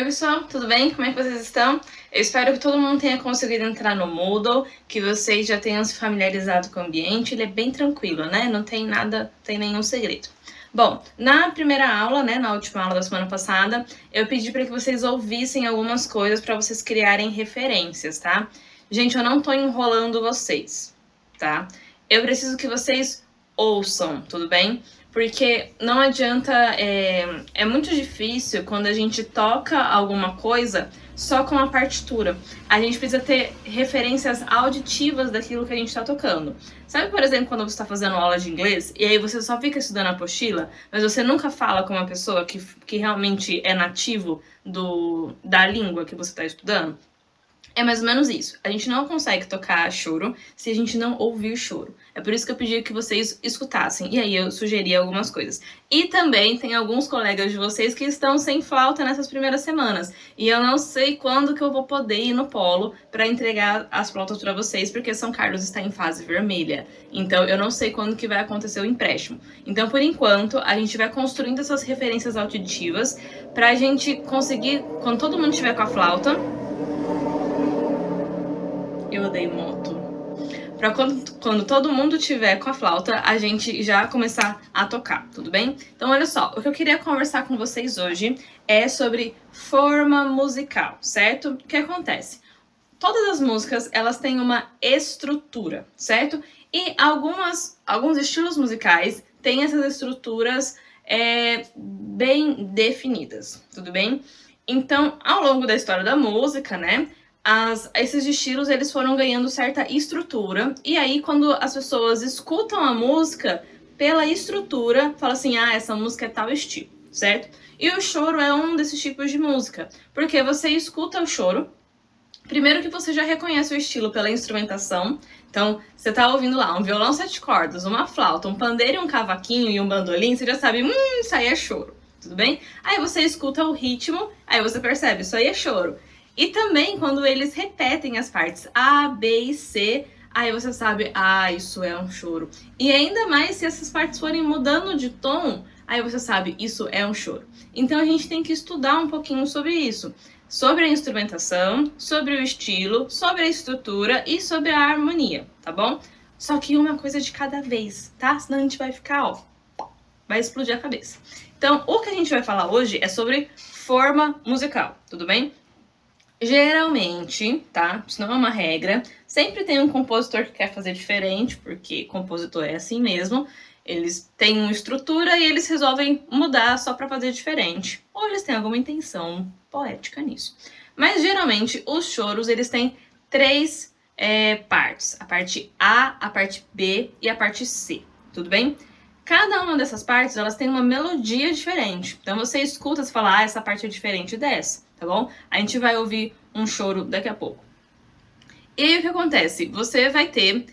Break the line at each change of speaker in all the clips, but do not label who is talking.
Oi pessoal, tudo bem? Como é que vocês estão? Eu espero que todo mundo tenha conseguido entrar no Moodle, que vocês já tenham se familiarizado com o ambiente. Ele é bem tranquilo, né? Não tem nada, tem nenhum segredo. Bom, na primeira aula, né, na última aula da semana passada, eu pedi para que vocês ouvissem algumas coisas para vocês criarem referências, tá? Gente, eu não tô enrolando vocês, tá? Eu preciso que vocês ouçam, tudo bem? Porque não adianta, é muito difícil quando a gente toca alguma coisa só com a partitura. A gente precisa ter referências auditivas daquilo que a gente está tocando. Sabe, por exemplo, quando você está fazendo aula de inglês e aí você só fica estudando a apostila, mas você nunca fala com uma pessoa que realmente é nativo da língua que você está estudando? É mais ou menos isso. A gente não consegue tocar choro se a gente não ouvir choro. É por isso que eu pedi que vocês escutassem. E aí eu sugeri algumas coisas. E também tem alguns colegas de vocês que estão sem flauta nessas primeiras semanas. E eu não sei quando que eu vou poder ir no polo para entregar as flautas para vocês, porque São Carlos está em fase vermelha. Então eu não sei quando que vai acontecer o empréstimo. Então, por enquanto, a gente vai construindo essas referências auditivas pra gente conseguir, quando todo mundo estiver com a flauta. Eu odeio moto. Pra quando todo mundo tiver com a flauta, a gente já começar a tocar, tudo bem? Então, olha só, o que eu queria conversar com vocês hoje é sobre forma musical, certo? O que acontece? Todas as músicas, elas têm uma estrutura, certo? E alguns estilos musicais têm essas estruturas bem definidas, tudo bem? Então, ao longo da história da música, né, esses estilos eles foram ganhando certa estrutura, e aí quando as pessoas escutam a música pela estrutura, fala assim, essa música é tal estilo, certo? E o choro é um desses tipos de música, porque você escuta o choro, primeiro que você já reconhece o estilo pela instrumentação, então você tá ouvindo lá um violão 7 cordas, uma flauta, um pandeiro, um cavaquinho e um bandolim, você já sabe, isso aí é choro, tudo bem? Aí você escuta o ritmo, aí você percebe, isso aí é choro. E também quando eles repetem as partes A, B e C, aí você sabe, isso é um choro. E ainda mais se essas partes forem mudando de tom, aí você sabe, isso é um choro. Então a gente tem que estudar um pouquinho sobre isso. Sobre a instrumentação, sobre o estilo, sobre a estrutura e sobre a harmonia, tá bom? Só que uma coisa de cada vez, tá? Senão a gente vai ficar, vai explodir a cabeça. Então, o que a gente vai falar hoje é sobre forma musical, tudo bem? Geralmente, tá? Isso não é uma regra. Sempre tem um compositor que quer fazer diferente, porque compositor é assim mesmo. Eles têm uma estrutura e eles resolvem mudar só para fazer diferente. Ou eles têm alguma intenção poética nisso. Mas geralmente os choros eles têm três partes: a parte A, a parte B e a parte C. Tudo bem? Cada uma dessas partes elas têm uma melodia diferente. Então você escuta e fala, essa parte é diferente dessa, tá bom? A gente vai ouvir um choro daqui a pouco. E aí o que acontece? Você vai ter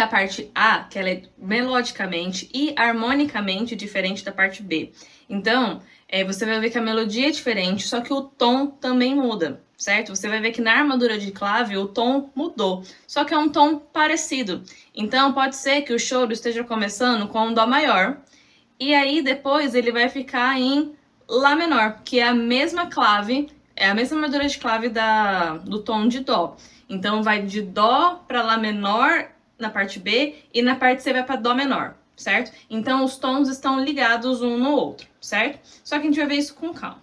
a parte A, que ela é melodicamente e harmonicamente diferente da parte B. Então, você vai ver que a melodia é diferente, só que o tom também muda, certo? Você vai ver que na armadura de clave o tom mudou, só que é um tom parecido. Então, pode ser que o choro esteja começando com um dó maior, e aí depois ele vai ficar em lá menor, que é a mesma clave, é a mesma armadura de clave do tom de dó. Então, vai de dó para lá menor na parte B e na parte C vai para dó menor, certo? Então os tons estão ligados um no outro, certo? Só que a gente vai ver isso com calma.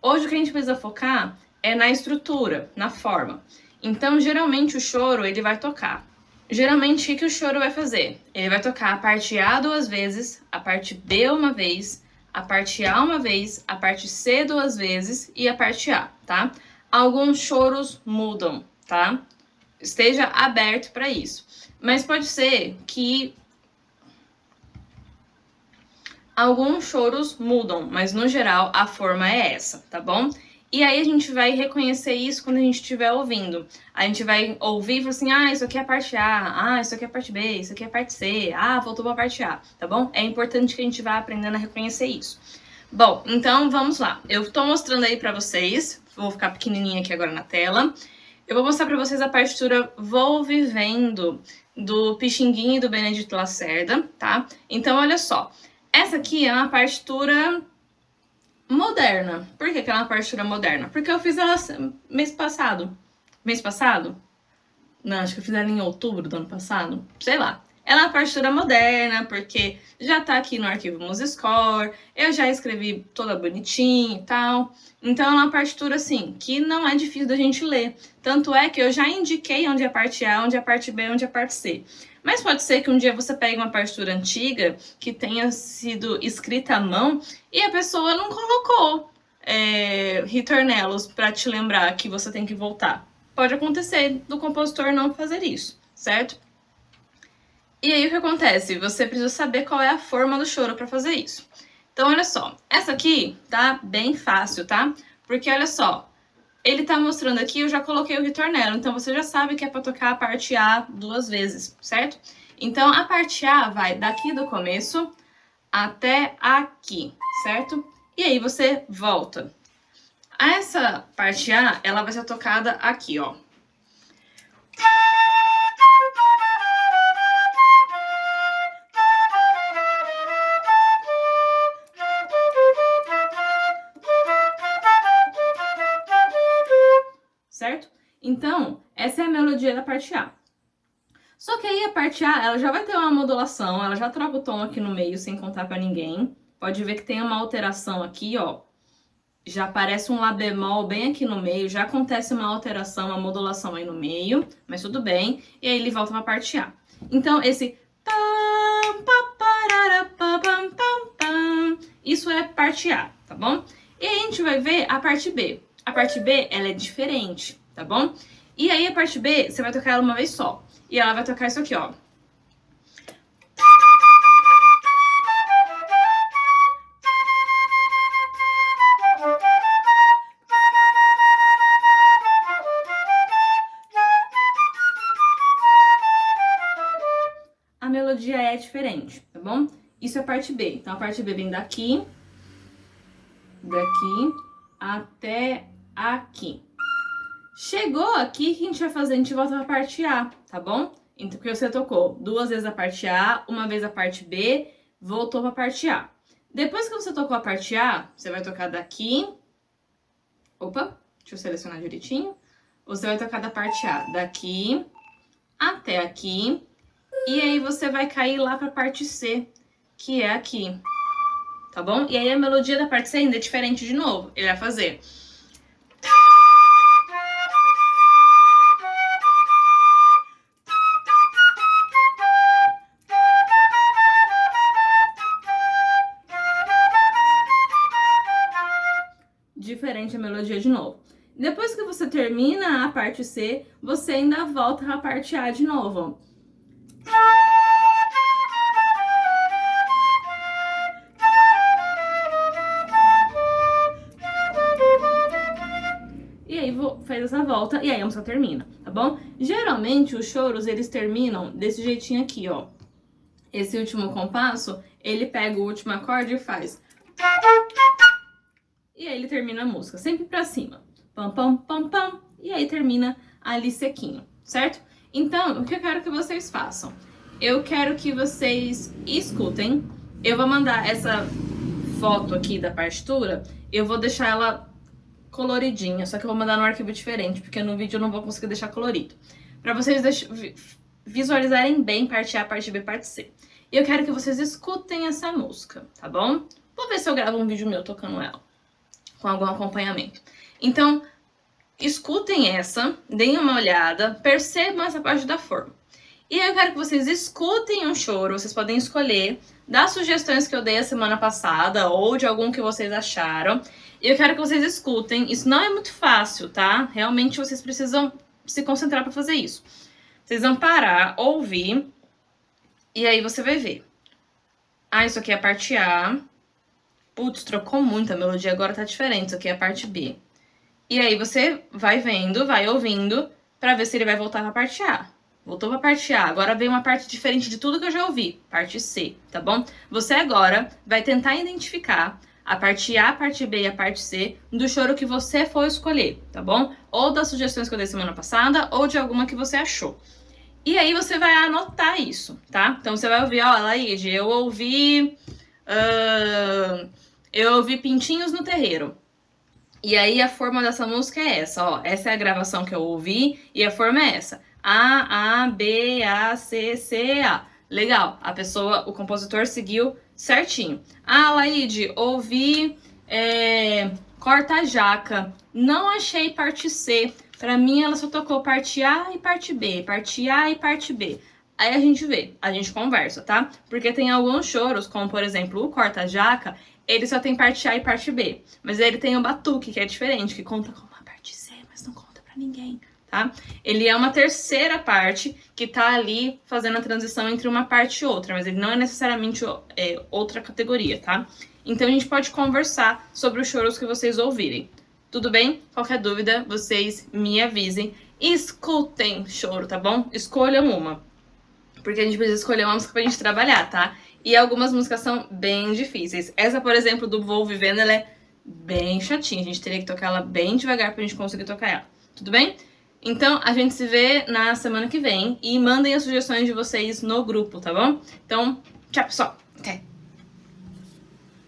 Hoje o que a gente precisa focar é na estrutura, na forma. Então geralmente o choro ele vai tocar. Geralmente o que o choro vai fazer? Ele vai tocar a parte A 2 vezes, a parte B uma vez, a parte A uma vez, a parte C 2 vezes e a parte A, tá? Alguns choros mudam, tá? Esteja aberto para isso. Mas pode ser que alguns choros mudam, mas no geral a forma é essa, tá bom? E aí a gente vai reconhecer isso quando a gente estiver ouvindo. A gente vai ouvir e falar assim, isso aqui é a parte A, isso aqui é a parte B, isso aqui é a parte C, voltou pra parte A, tá bom? É importante que a gente vá aprendendo a reconhecer isso. Bom, então vamos lá. Eu tô mostrando aí pra vocês, vou ficar pequenininha aqui agora na tela. Eu vou mostrar pra vocês a partitura Vou Vivendo, do Pixinguinha e do Benedito Lacerda, tá? Então, olha só. Essa aqui é uma partitura moderna. Por que ela é uma partitura moderna? Porque eu fiz ela mês passado. Mês passado? Não, acho que eu fiz ela em outubro do ano passado. Sei lá. Ela é uma partitura moderna, porque já tá aqui no arquivo MuseScore, eu já escrevi toda bonitinha e tal. Então ela é uma partitura, assim, que não é difícil da gente ler. Tanto é que eu já indiquei onde é a parte A, onde é a parte B, onde é a parte C. Mas pode ser que um dia você pegue uma partitura antiga, que tenha sido escrita à mão, e a pessoa não colocou ritornelos para te lembrar que você tem que voltar. Pode acontecer do compositor não fazer isso, certo? E aí o que acontece? Você precisa saber qual é a forma do choro para fazer isso. Então olha só, essa aqui tá bem fácil, tá? Porque olha só, ele tá mostrando aqui, eu já coloquei o ritornelo, então você já sabe que é para tocar a parte A 2 vezes, certo? Então a parte A vai daqui do começo até aqui, certo? E aí você volta. Essa parte A, ela vai ser tocada aqui, ó. Certo? Então, essa é a melodia da parte A. Só que aí a parte A, ela já vai ter uma modulação, ela já troca o tom aqui no meio sem contar pra ninguém. Pode ver que tem uma alteração aqui, ó. Já aparece um Lá bemol bem aqui no meio, já acontece uma alteração, uma modulação aí no meio, mas tudo bem. E aí ele volta pra parte A. Então, esse... isso é parte A, tá bom? E aí a gente vai ver a parte B. A parte B, ela é diferente, tá bom? E aí a parte B, você vai tocar ela uma vez só. E ela vai tocar isso aqui, ó. A melodia é diferente, tá bom? Isso é a parte B. Então a parte B vem daqui até aqui. Chegou aqui, o que a gente vai fazer? A gente volta pra parte A, tá bom? Então, porque você tocou 2 vezes a parte A, uma vez a parte B, voltou pra parte A. Depois que você tocou a parte A, você vai tocar daqui... Opa, deixa eu selecionar direitinho. Você vai tocar da parte A daqui até aqui. E aí você vai cair lá pra parte C, que é aqui. Tá bom? E aí a melodia da parte C ainda é diferente de novo. Ele vai fazer... diferente a melodia de novo. Depois que você termina a parte C, você ainda volta à parte A de novo. E aí faz essa volta e aí a música termina, tá bom? Geralmente os choros eles terminam desse jeitinho aqui, ó. Esse último compasso, ele pega o último acorde e faz... E aí ele termina a música, sempre pra cima. Pam, pam, pam, pam. E aí termina ali sequinho, certo? Então, o que eu quero que vocês façam? Eu quero que vocês escutem. Eu vou mandar essa foto aqui da partitura, eu vou deixar ela coloridinha, só que eu vou mandar num arquivo diferente, porque no vídeo eu não vou conseguir deixar colorido. Pra vocês visualizarem bem parte A, parte B, parte C. E eu quero que vocês escutem essa música, tá bom? Vou ver se eu gravo um vídeo meu tocando ela, com algum acompanhamento. Então, escutem essa, deem uma olhada, percebam essa parte da forma. E aí eu quero que vocês escutem um choro, vocês podem escolher das sugestões que eu dei a semana passada, ou de algum que vocês acharam. E eu quero que vocês escutem, isso não é muito fácil, tá? Realmente vocês precisam se concentrar para fazer isso. Vocês vão parar, ouvir, e aí você vai ver. Ah, isso aqui é a parte A. Putz, trocou muito, a melodia agora tá diferente, isso aqui é a parte B. E aí você vai vendo, vai ouvindo, pra ver se ele vai voltar pra parte A. Voltou pra parte A, agora vem uma parte diferente de tudo que eu já ouvi, parte C, tá bom? Você agora vai tentar identificar a parte A, a parte B e a parte C do choro que você for escolher, tá bom? Ou das sugestões que eu dei semana passada, ou de alguma que você achou. E aí você vai anotar isso, tá? Então você vai ouvir, ó, Laíde, eu ouvi Eu ouvi Pintinhos no Terreiro. E aí a forma dessa música é essa, ó. Essa é a gravação que eu ouvi e a forma é essa. A, B, A, C, C, A. Legal, a pessoa, o compositor seguiu certinho. Ah, Laide, ouvi Corta Jaca. Não achei parte C. Pra mim ela só tocou parte A e parte B. Parte A e parte B. Aí a gente vê, a gente conversa, tá? Porque tem alguns choros, como por exemplo o Corta Jaca, ele só tem parte A e parte B. Mas ele tem o batuque, que é diferente, que conta como a parte C, mas não conta pra ninguém, tá? Ele é uma terceira parte que tá ali fazendo a transição entre uma parte e outra, mas ele não é necessariamente outra categoria, tá? Então a gente pode conversar sobre os choros que vocês ouvirem. Tudo bem? Qualquer dúvida, vocês me avisem. Escutem choro, tá bom? Escolham uma. Porque a gente precisa escolher uma música pra gente trabalhar, tá? E algumas músicas são bem difíceis. Essa, por exemplo, do Vou Vivendo, ela é bem chatinha. A gente teria que tocar ela bem devagar pra gente conseguir tocar ela. Tudo bem? Então, a gente se vê na semana que vem. E mandem as sugestões de vocês no grupo, tá bom? Então, tchau, pessoal!